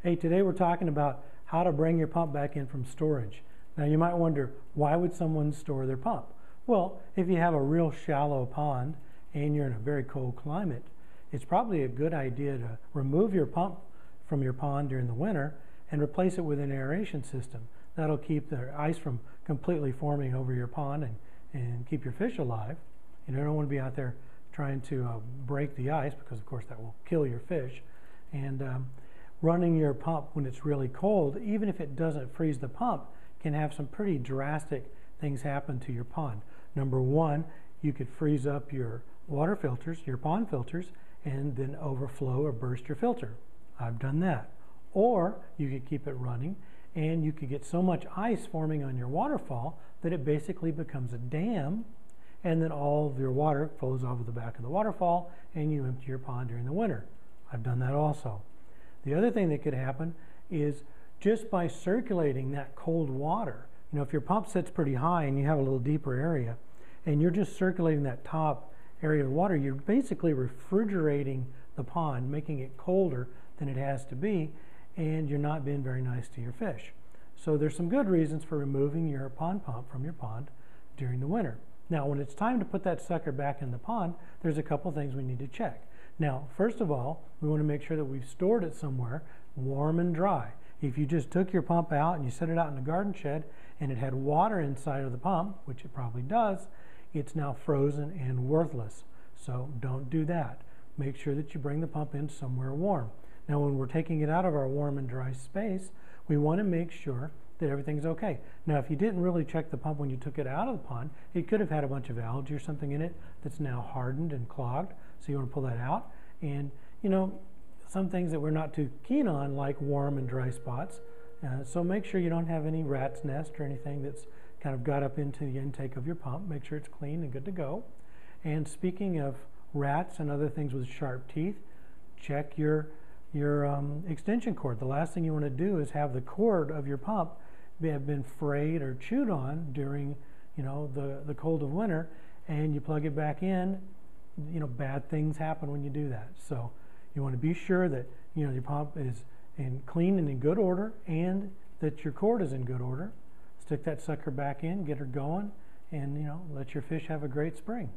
Hey, today we're talking about how to bring your pump back in from storage. Now you might wonder, why would someone store their pump? Well, if you have a real shallow pond and you're in a very cold climate, it's probably a good idea to remove your pump from your pond during the winter and replace it with an aeration system. That'll keep the ice from completely forming over your pond and keep your fish alive. You don't want to be out there trying to break the ice, because of course that will kill your fish. And running your pump when it's really cold, even if it doesn't freeze the pump, can have some pretty drastic things happen to your pond. Number one, you could freeze up your water filters, your pond filters, and then overflow or burst your filter. I've done that. Or you could keep it running and you could get so much ice forming on your waterfall that it basically becomes a dam, and then all of your water flows over the back of the waterfall and you empty your pond during the winter. I've done that also. The other thing that could happen is just by circulating that cold water. You know, if your pump sits pretty high and you have a little deeper area and you're just circulating that top area of water, you're basically refrigerating the pond, making it colder than it has to be, and you're not being very nice to your fish. So there's some good reasons for removing your pond pump from your pond during the winter. Now, when it's time to put that sucker back in the pond, there's a couple things we need to check. Now, first of all, we want to make sure that we've stored it somewhere warm and dry. If you just took your pump out and you set it out in the garden shed and it had water inside of the pump, which it probably does, it's now frozen and worthless. So don't do that. Make sure that you bring the pump in somewhere warm. Now, when we're taking it out of our warm and dry space, we want to make sure that everything's okay. Now, if you didn't really check the pump when you took it out of the pond, it could have had a bunch of algae or something in it that's now hardened and clogged. So you want to pull that out. And, you know, some things that we're not too keen on, like warm and dry spots. So make sure you don't have any rat's nest or anything that's kind of got up into the intake of your pump. Make sure it's clean and good to go. And speaking of rats and other things with sharp teeth, check your extension cord. The last thing you want to do is have the cord of your pump have been frayed or chewed on during, you know, the cold of winter, and you plug it back in. You know, bad things happen when you do that. So you want to be sure that, you know, your pump is clean and in good order, and that your cord is in good order. Stick that sucker back in, get her going, and, you know, let your fish have a great spring.